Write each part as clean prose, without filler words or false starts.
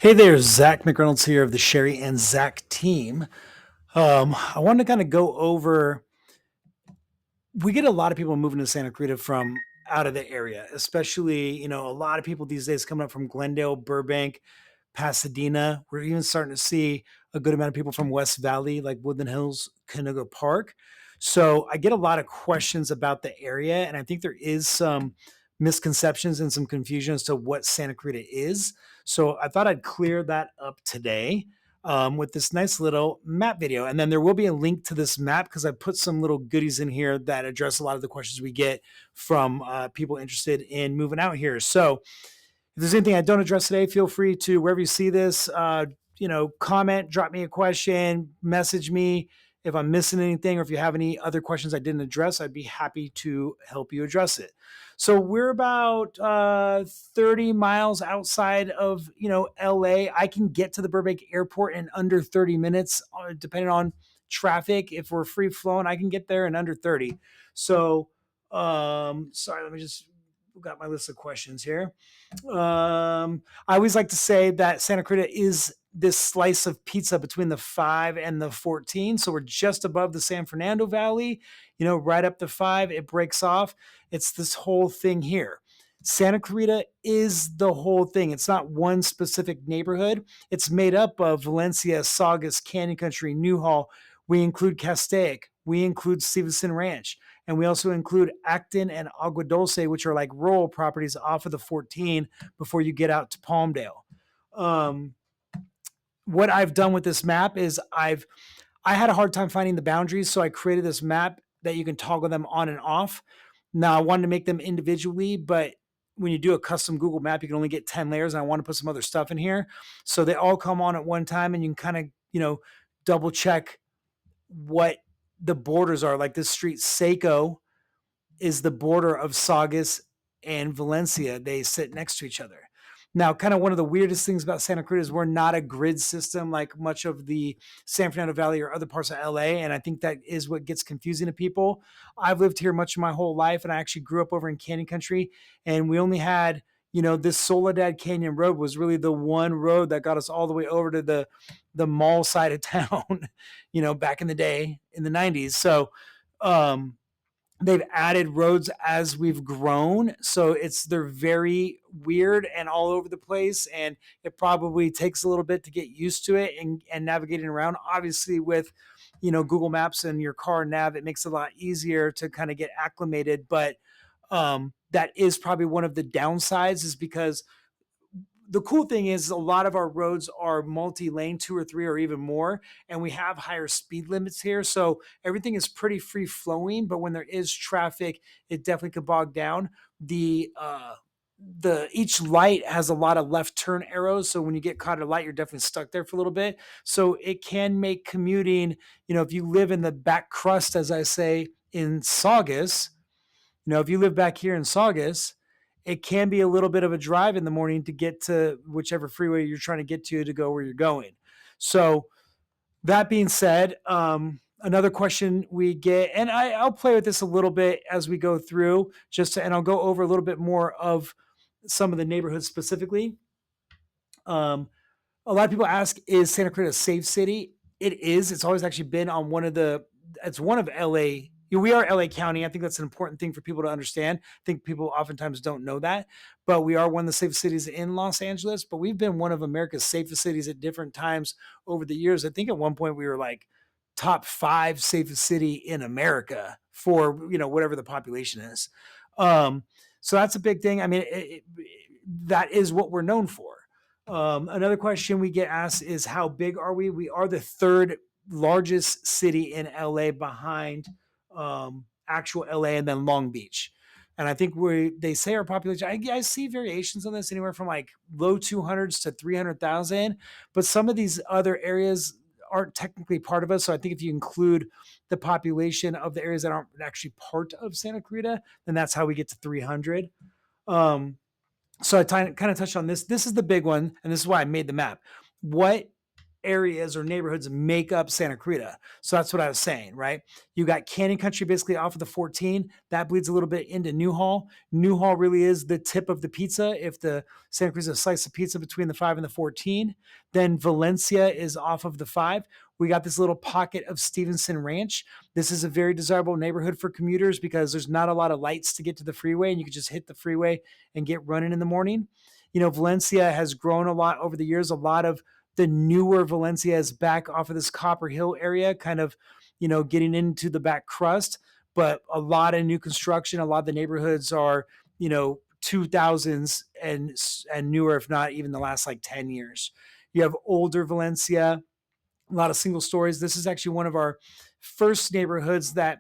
Hey there, Zach McReynolds here of the Sherry and Zach team. I wanted to kind of go over. We get a lot of people moving to Santa Clarita from out of the area, especially a lot of people these days coming up from Glendale, Burbank, Pasadena. We're even starting to see a good amount of people from West Valley, like Woodland Hills, Canoga Park. So I get a lot of questions about the area, and I think there is some misconceptions and some confusion as to what Santa Clarita is. So I thought I'd clear that up today with this nice little map video. And then there will be a link to this map because I put some little goodies in here that address a lot of the questions we get from people interested in moving out here. So if there's anything I don't address today, feel free to, wherever you see this, comment, drop me a question, message me. If I'm missing anything or if you have any other questions I didn't address, I'd be happy to help you address it. So we're about 30 miles outside of, LA. I can get to the Burbank airport in under 30 minutes, depending on traffic. If we're free flowing, I can get there in under 30. So, sorry, let me just got my list of questions here. I always like to say that Santa Clarita is this slice of pizza between the 5 and the 14. So we're just above the San Fernando Valley, right up the 5, it breaks off. It's this whole thing here. Santa Clarita is the whole thing. It's not one specific neighborhood. It's made up of Valencia, Saugus, Canyon Country, Newhall. We include Castaic. We include Stevenson Ranch. And we also include Acton and Agua Dulce, which are like rural properties off of the 14 before you get out to Palmdale. What I've done with this map is I had a hard time finding the boundaries, so I created this map that you can toggle them on and off. Now I wanted to make them individually, but when you do a custom Google map, you can only get 10 layers, and I want to put some other stuff in here. So they all come on at one time, and you can kind of, double check what the borders are. Like this street, Seco, is the border of Saugus and Valencia. They sit next to each other. Now, kind of one of the weirdest things about Santa Cruz is we're not a grid system like much of the San Fernando Valley or other parts of LA. And I think that is what gets confusing to people. I've lived here much of my whole life, and I actually grew up over in Canyon Country, and we only had, this Soledad Canyon Road was really the one road that got us all the way over to the mall side of town, back in the day in the 90s. So, they've added roads as we've grown, so they're very weird and all over the place, and it probably takes a little bit to get used to it and navigating around. Obviously with Google Maps and your car nav, it makes it a lot easier to kind of get acclimated, but that is probably one of the downsides, is because the cool thing is a lot of our roads are multi-lane, 2 or 3 or even more, and we have higher speed limits here. So everything is pretty free flowing, but when there is traffic, it definitely could bog down. The each light has a lot of left turn arrows. So when you get caught at a light, you're definitely stuck there for a little bit. So it can make commuting, if you live in the back crust, as I say, in Saugus, if you live back here in Saugus, it can be a little bit of a drive in the morning to get to whichever freeway you're trying to get to go where you're going. So that being said, another question we get, and I'll play with this a little bit as we go through, and I'll go over a little bit more of some of the neighborhoods specifically. A lot of people ask, is Santa Clarita a safe city? It is. It's always actually been on it's one of LA. We are LA County. I think that's an important thing for people to understand. I think people oftentimes don't know that, but we are one of the safest cities in Los Angeles, but we've been one of America's safest cities at different times over the years. I think at one point we were like top 5 safest city in America for, whatever the population is. So that's a big thing. I mean, that is what we're known for. Another question we get asked is, how big are we? We are the 3rd largest city in LA behind actual LA and then Long Beach. And I think they say our population, I see variations on this anywhere from like low 200s to 300,000, but some of these other areas aren't technically part of us. So I think if you include the population of the areas that aren't actually part of Santa Clarita, then that's how we get to 300. So I kind of touched on this. This is the big one, and this is why I made the map. What areas or neighborhoods make up Santa Clarita. So that's what I was saying, right? You got Canyon Country basically off of the 14. That bleeds a little bit into Newhall. Newhall really is the tip of the pizza. If the Santa Cruz is a slice of pizza between the 5 and the 14, then Valencia is off of the 5. We got this little pocket of Stevenson Ranch. This is a very desirable neighborhood for commuters because there's not a lot of lights to get to the freeway, and you can just hit the freeway and get running in the morning. Valencia has grown a lot over the years. A lot of the newer Valencia is back off of this Copper Hill area, kind of, getting into the back crust, but a lot of new construction. A lot of the neighborhoods are, 2000s and newer, if not even the last like 10 years. You have older Valencia, a lot of single stories. This is actually one of our first neighborhoods that,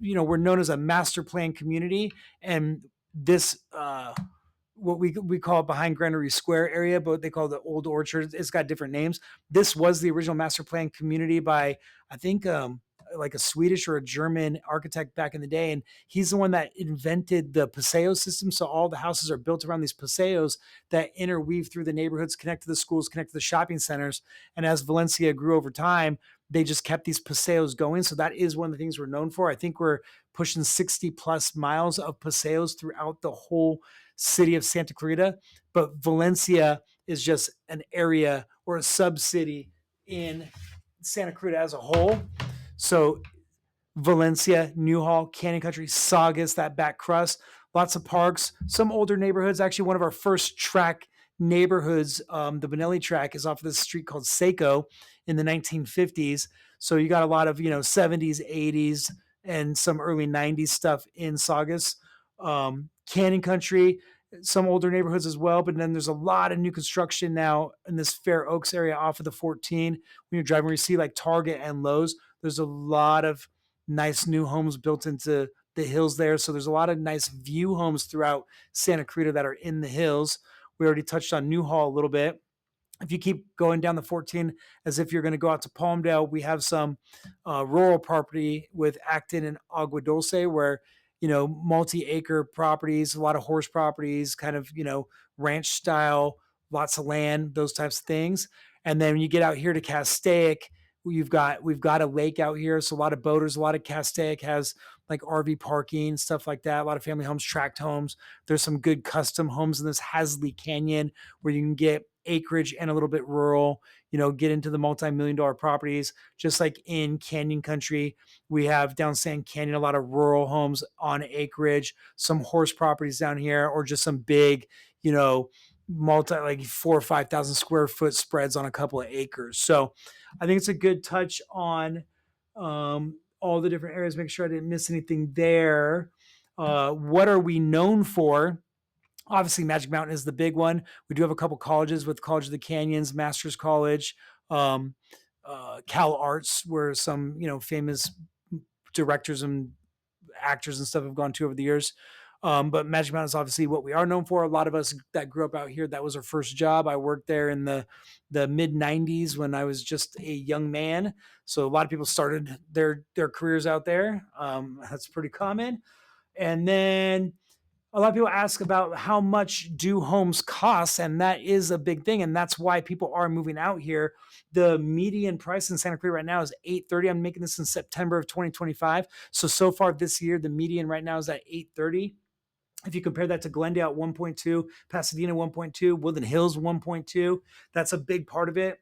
we're known as a master plan community. And this, what we call it behind Granary Square area, but they call it the Old Orchard. It's got different names. This was the original master plan community by, I think, like a Swedish or a German architect back in the day. And he's the one that invented the paseo system. So all the houses are built around these paseos that interweave through the neighborhoods, connect to the schools, connect to the shopping centers. And as Valencia grew over time, they just kept these paseos going. So that is one of the things we're known for. I think we're pushing 60 plus miles of paseos throughout the whole city of Santa Clarita. But Valencia is just an area or a sub-city in Santa Clarita as a whole. So Valencia, Newhall, Canyon Country, Saugus, that back crust, lots of parks, some older neighborhoods. Actually, one of our first track neighborhoods, the Benelli track, is off of this street called Seco in the 1950s. So you got a lot of, 70s, 80s, and some early 90s stuff in Saugus. Canyon Country, some older neighborhoods as well, but then there's a lot of new construction now in this Fair Oaks area off of the 14. When you're driving, where you see like Target and Lowe's, there's a lot of nice new homes built into the hills there. So there's a lot of nice view homes throughout Santa Clarita that are in the hills. We already touched on Newhall a little bit. If you keep going down the 14 as if you're going to go out to Palmdale, we have some rural property with Acton and Agua Dulce where, multi-acre properties, a lot of horse properties, kind of, ranch style, lots of land, those types of things. And then when you get out here to Castaic, we've got a lake out here. So a lot of boaters, a lot of Castaic has like RV parking, stuff like that. A lot of family homes, tract homes. There's some good custom homes in this Hasley Canyon where you can get acreage and a little bit rural, get into the multi-million-dollar properties. Just like in Canyon Country, we have down Sand Canyon, a lot of rural homes on acreage, some horse properties down here, or just some big, like 4,000 or 5,000 square foot spreads on a couple of acres. So I think it's a good touch on all the different areas. Make sure I didn't miss anything there. What are we known for? Obviously, Magic Mountain is the big one. We do have a couple colleges with College of the Canyons, Master's College, Cal Arts, where some famous directors and actors and stuff have gone to over the years. But Magic Mountain is obviously what we are known for. A lot of us that grew up out here, that was our first job. I worked there in the mid 90s when I was just a young man. So a lot of people started their careers out there. That's pretty common. And then a lot of people ask about how much do homes cost, and that is a big thing, and that's why people are moving out here. The median price in Santa Clarita right now is $830. I'm making this in September of 2025. So far this year, the median right now is at $830. If you compare that to Glendale at 1.2, Pasadena 1.2, Woodland Hills 1.2, that's a big part of it.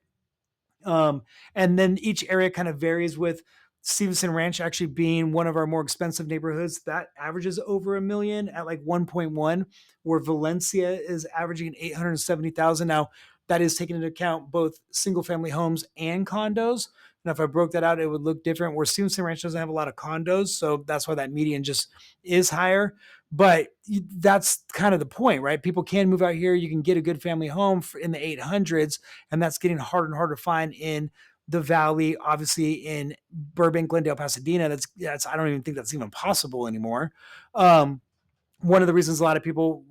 And then each area kind of varies, with Stevenson Ranch actually being one of our more expensive neighborhoods. That averages over $1 million at like 1.1, where Valencia is averaging 870,000. Now that is taking into account both single family homes and condos. And if I broke that out, it would look different, where Stevenson Ranch doesn't have a lot of condos. So that's why that median just is higher. But that's kind of the point, right? People can move out here. You can get a good family home in the 800s, and that's getting harder and harder to find in the Valley. Obviously, in Burbank, Glendale, Pasadena, that's I don't even think that's even possible anymore. One of the reasons a lot of people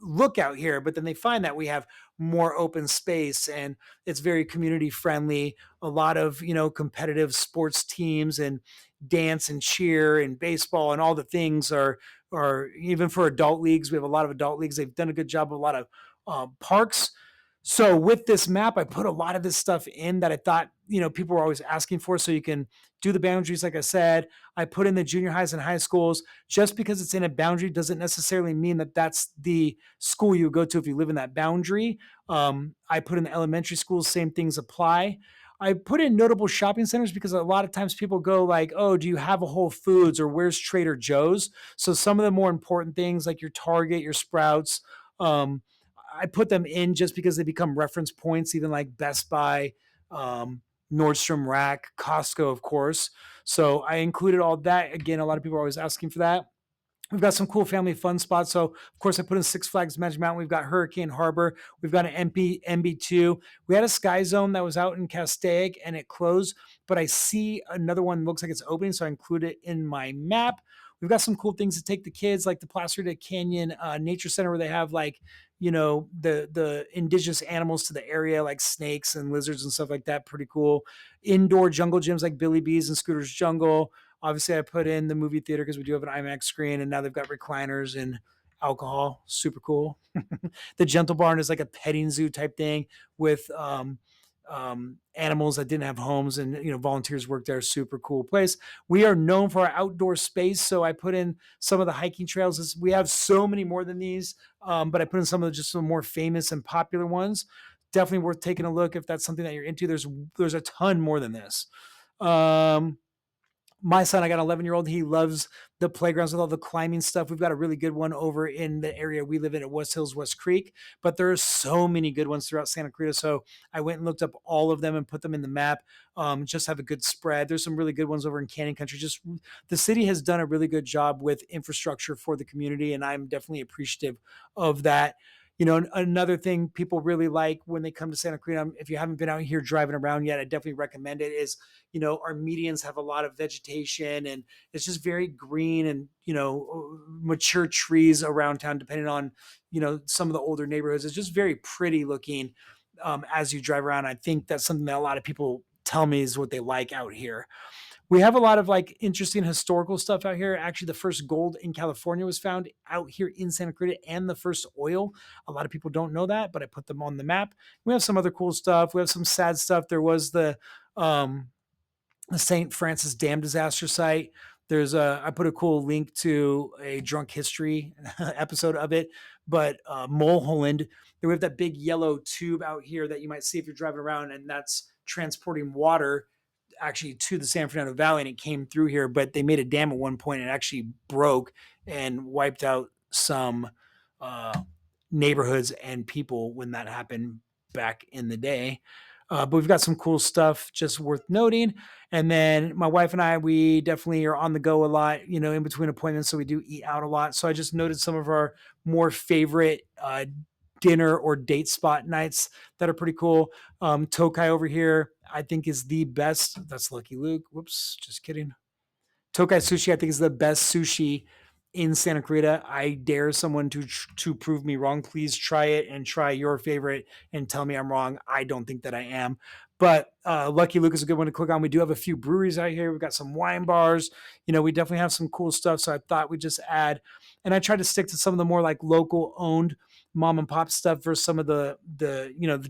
look out here, but then they find that we have more open space and it's very community friendly. A lot of, competitive sports teams and dance and cheer and baseball and all the things are even for adult leagues. We have a lot of adult leagues. They've done a good job of a lot of parks. So with this map, I put a lot of this stuff in that I thought, people were always asking for. So you can do the boundaries, like I said. I put in the junior highs and high schools. Just because it's in a boundary doesn't necessarily mean that that's the school you go to if you live in that boundary. I put in the elementary schools, same things apply. I put in notable shopping centers because a lot of times people go like, oh, do you have a Whole Foods or where's Trader Joe's? So some of the more important things like your Target, your Sprouts, um, I put them in just because they become reference points, even like Best Buy, um, Nordstrom Rack, Costco, of course. So I included all that. Again, a lot of people are always asking for that. We've got some cool family fun spots. So, of course, I put in Six Flags Magic Mountain. We've got Hurricane Harbor. We've got an MB2. We had a Sky Zone that was out in Castaic and it closed, but I see another one looks like it's opening, so I include it in my map. We've got some cool things to take the kids, like the Placerita Canyon Nature Center, where they have like the indigenous animals to the area, like snakes and lizards and stuff like that. Pretty cool. Indoor jungle gyms like Billy B's and Scooter's Jungle. Obviously, I put in the movie theater because we do have an IMAX screen, and now they've got recliners and alcohol. Super cool. The Gentle Barn is like a petting zoo type thing with animals that didn't have homes, and volunteers work there. Super cool place. We are known for our outdoor space, so I put in some of the hiking trails. We have so many more than these, but I put in some of just some more famous and popular ones. Definitely worth taking a look if that's something that you're into. There's a ton more than this. Um, my son, I got an 11-year-old. He loves the playgrounds with all the climbing stuff. We've got a really good one over in the area we live in at West Hills, West Creek, but there are so many good ones throughout Santa Clarita. So I went and looked up all of them and put them in the map. Just have a good spread. There's some really good ones over in Canyon Country. Just the city has done a really good job with infrastructure for the community, and I'm definitely appreciative of that. Another thing people really like when they come to Santa Clarita, if you haven't been out here driving around yet, I definitely recommend it, is our medians have a lot of vegetation and it's just very green and, mature trees around town, depending on, some of the older neighborhoods. It's just very pretty looking as you drive around. I think that's something that a lot of people tell me is what they like out here. We have a lot of like interesting historical stuff out here. Actually, the first gold in California was found out here in Santa Clarita, and the first oil. A lot of people don't know that, but I put them on the map. We have some other cool stuff. We have some sad stuff. There was um, the St. Francis Dam disaster site. I put a cool link to a drunk history episode of it, but Mulholland, we have that big yellow tube out here that you might see if you're driving around, and that's transporting water actually to the San Fernando Valley, and it came through here. But they made a dam at one point and it actually broke and wiped out some uh, neighborhoods and people when that happened back in the day. But we've got some cool stuff just worth noting. And then my wife and I, we definitely are on the go a lot, in between appointments. So we do eat out a lot. So I just noted some of our more favorite dinner or date spot nights that are pretty cool. Tokai over here, I think is the best. That's Lucky Luke. Whoops, just kidding. Tokai Sushi, I think, is the best sushi in Santa Clarita. I dare someone to prove me wrong. Please try it and try your favorite and tell me I'm wrong. I don't think that I am. But Lucky Luke is a good one to click on. We do have a few breweries out here. We've got some wine bars. We definitely have some cool stuff. So I thought we'd just add, and I tried to stick to some of the more like local owned mom and pop stuff versus some of the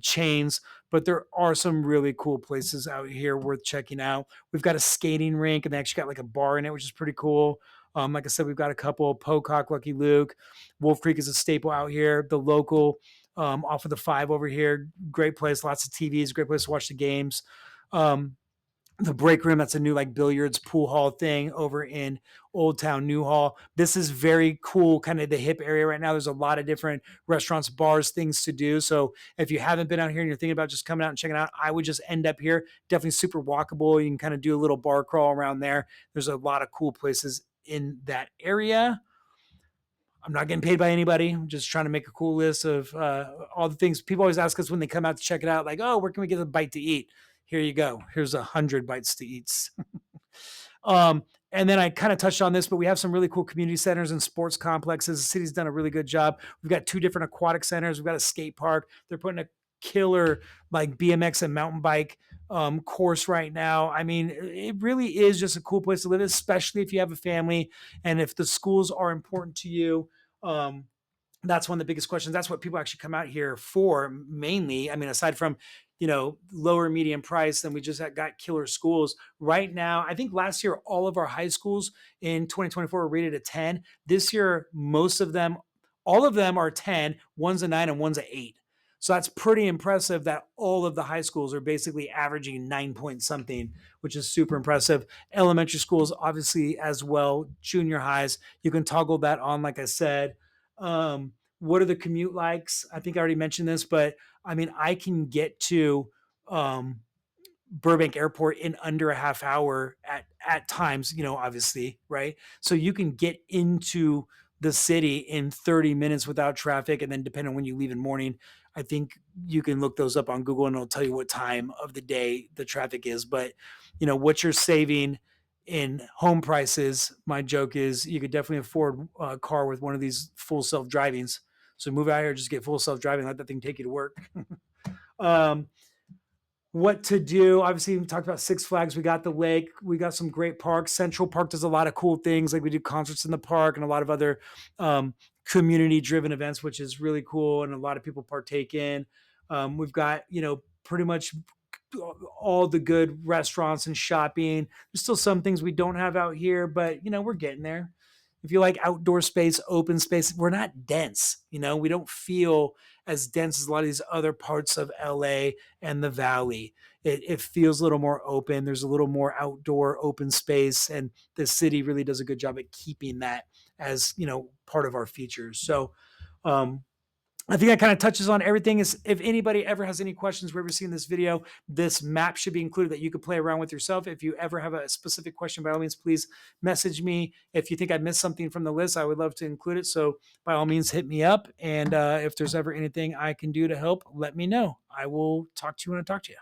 chains. But there are some really cool places out here worth checking out. We've got a skating rink, and they actually got like a bar in it, which is pretty cool. Like I said, we've got a couple. Pocock, Lucky Luke, Wolf Creek is a staple out here. The local off of the 5 over here, great place. Lots of TVs, great place to watch the games. The break room, that's a new like billiards pool hall thing over in Old Town Newhall. This is very cool, kind of the hip area right now. There's a lot of different restaurants, bars, things to do. So if you haven't been out here and you're thinking about just coming out and checking out, I would just end up here. Definitely super walkable. You can kind of do a little bar crawl around there. There's a lot of cool places in that area. I'm not getting paid by anybody. I'm just trying to make a cool list of all the things people always ask us when they come out to check it out. Like, oh, where can we get a bite to eat? Here you go. Here's 100 bites to eat. And then I kind of touched on this, but we have some really cool community centers and sports complexes. The city's done a really good job. We've got 2 different aquatic centers. We've got a skate park. They're putting a killer like BMX and mountain bike course right now. I mean, it really is just a cool place to live, especially if you have a family and if the schools are important to you. That's one of the biggest questions. That's what people actually come out here for mainly. I mean, aside from, lower median price, then we just got killer schools. Right now, I think last year, all of our high schools in 2024 were rated a 10. This year, most of them, all of them are 10, one's a 9 and one's a 8. So that's pretty impressive that all of the high schools are basically averaging 9 point something, which is super impressive. Elementary schools, obviously, as well. Junior highs, you can toggle that on, like I said. What are the commute likes? I think I already mentioned this, but I mean, I can get to um, Burbank Airport in under a half hour at times, obviously, right? So you can get into the city in 30 minutes without traffic. And then depending on when you leave in the morning, I think you can look those up on Google and it'll tell you what time of the day the traffic is. But what you're saving in home prices, my joke is you could definitely afford a car with one of these full self-drivings. So move out here, just get full self-driving, let that thing take you to work. um, what to do. Obviously, we talked about Six Flags. We got the lake. We got some great parks. Central Park does a lot of cool things. Like we do concerts in the park and a lot of other community driven events, which is really cool. And a lot of people partake in. We've got, pretty much all the good restaurants and shopping. There's still some things we don't have out here, but we're getting there. If you like outdoor space, open space, we're not dense. We don't feel as dense as a lot of these other parts of LA and the valley. It feels a little more open. There's a little more outdoor open space, and the city really does a good job at keeping that as part of our features. So I think that kind of touches on everything. Is if anybody ever has any questions, wherever seeing this video, this map should be included that you could play around with yourself. If you ever have a specific question, by all means, please message me. If you think I missed something from the list, I would love to include it. So by all means, hit me up. And if there's ever anything I can do to help, let me know. I will talk to you when I talk to you.